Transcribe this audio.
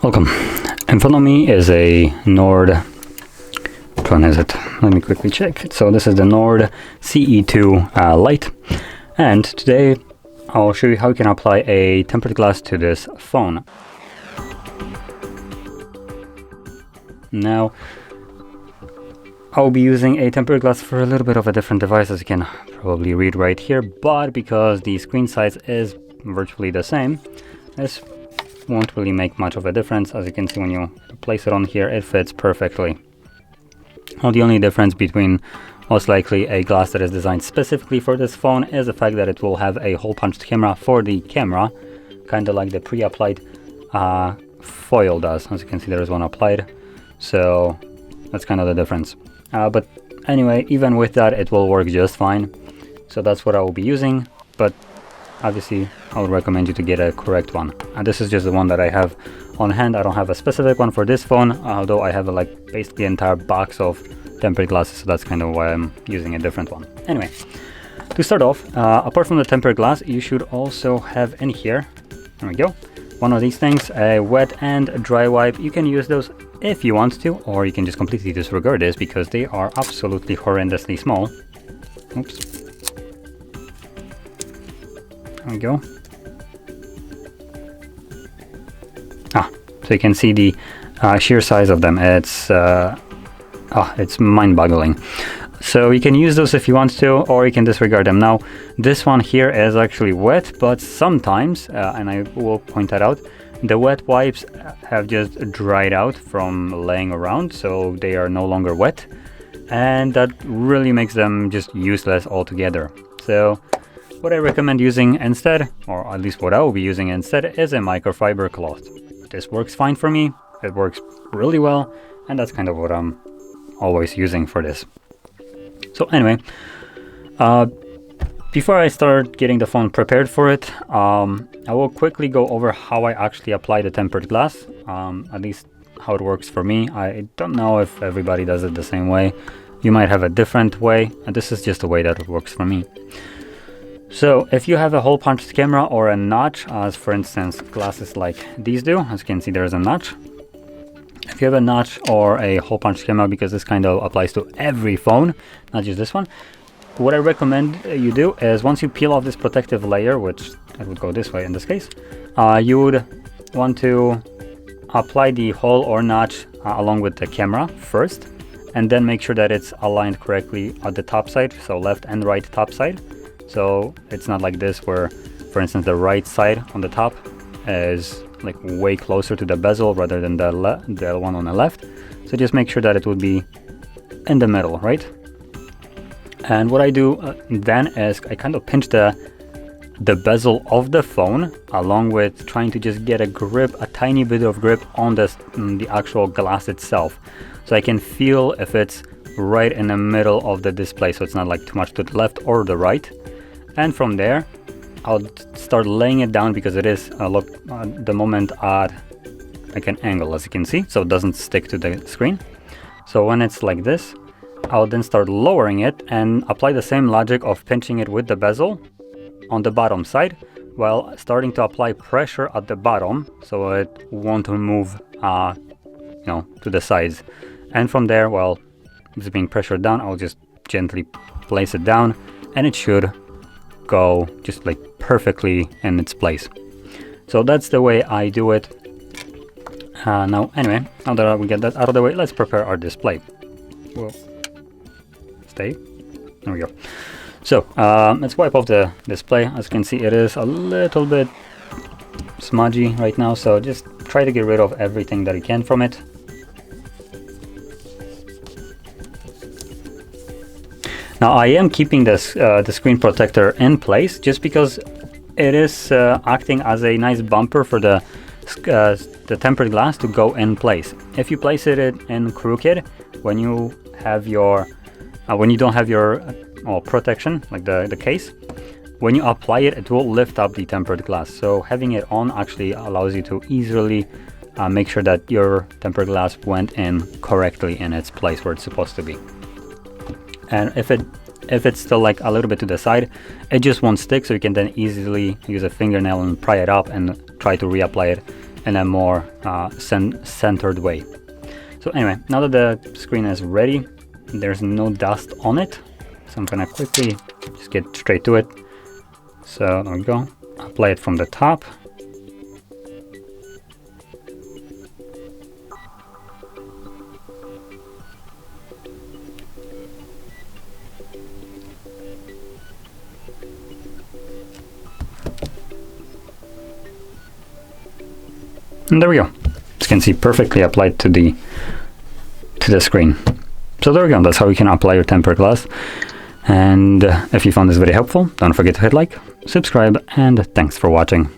Welcome. In front of me is a Nord, which one is it? Let me quickly check. So this is the Nord CE2 Lite, and today I'll show you how you can apply a tempered glass to this phone. Now, I'll be using a tempered glass for a little bit of a different device, as you can probably read right here, but because the screen size is virtually the same, this won't really make much of a difference. As you can see, when you place it on here, it fits perfectly. Well, the only difference between most likely a glass that is designed specifically for this phone is the fact that it will have a hole punched camera for the camera, kind of like the pre-applied foil does. As you can see, there is one applied, so that's kind of the difference. But anyway, even with that, it will work just fine. So that's what I will be using, but obviously I would recommend you to get a correct one. And this is just the one that I have on hand. I don't have a specific one for this phone, although I have like basically an entire box of tempered glasses, so that's kind of why I'm using a different one. Anyway, to start off, apart from the tempered glass, you should also have in here, there we go, one of these things, a wet and dry wipe. You can use those if you want to, or you can just completely disregard this because they are absolutely horrendously small. Oops. There we go. So you can see the sheer size of them. It's mind-boggling. So you can use those if you want to, or you can disregard them. Now, this one here is actually wet, but sometimes, and I will point that out, the wet wipes have just dried out from laying around, so they are no longer wet, and that really makes them just useless altogether. So what I recommend using instead, or at least what I will be using instead, is a microfiber cloth. This works fine for me, it works really well, and that's kind of what I'm always using for this. So anyway, before I start getting the phone prepared for it, I will quickly go over how I actually apply the tempered glass, at least how it works for me. I don't know if everybody does it the same way. You might have a different way, and this is just the way that it works for me. So if you have a hole punched camera or a notch, as for instance glasses like these do, as you can see there's a notch. If you have a notch or a hole punched camera, because this kind of applies to every phone, not just this one, what I recommend you do is once you peel off this protective layer, which it would go this way in this case, you would want to apply the hole or notch along with the camera first, and then make sure that it's aligned correctly at the top side, so left and right top side. So it's not like this where, for instance, the right side on the top is like way closer to the bezel rather than the one on the left. So just make sure that it would be in the middle, right? And what I do then is I kind of pinch the bezel of the phone, along with trying to just get a grip, a tiny bit of grip on the actual glass itself. So I can feel if it's right in the middle of the display, so it's not like too much to the left or the right. And from there, I'll start laying it down, because it is the moment at like an angle, as you can see, so it doesn't stick to the screen. So when it's like this, I'll then start lowering it and apply the same logic of pinching it with the bezel on the bottom side, while starting to apply pressure at the bottom so it won't move to the sides. And from there, while it's being pressured down, I'll just gently place it down, and it should go just like perfectly in its place. So that's the way I do it. Now anyway, now that we get that out of the way, let's prepare our display. Well, stay. There we go. So let's wipe off the display. As you can see, it is a little bit smudgy right now, so just try to get rid of everything that you can from it. Now I am keeping this the screen protector in place just because it is acting as a nice bumper for the tempered glass to go in place. If you place it in crooked, when you have your when you don't have your protection, like the case, when you apply it, it will lift up the tempered glass. So having it on actually allows you to easily make sure that your tempered glass went in correctly in its place where it's supposed to be. And if it's still like a little bit to the side, it just won't stick, so you can then easily use a fingernail and pry it up and try to reapply it in a more centered way. So anyway, now that the screen is ready, there's no dust on it, so I'm gonna quickly just get straight to it. So there we go, apply it from the top. And there we go. As you can see, perfectly applied to the screen. So there we go. That's how you can apply your tempered glass. And if you found this video helpful, don't forget to hit like, subscribe, and thanks for watching.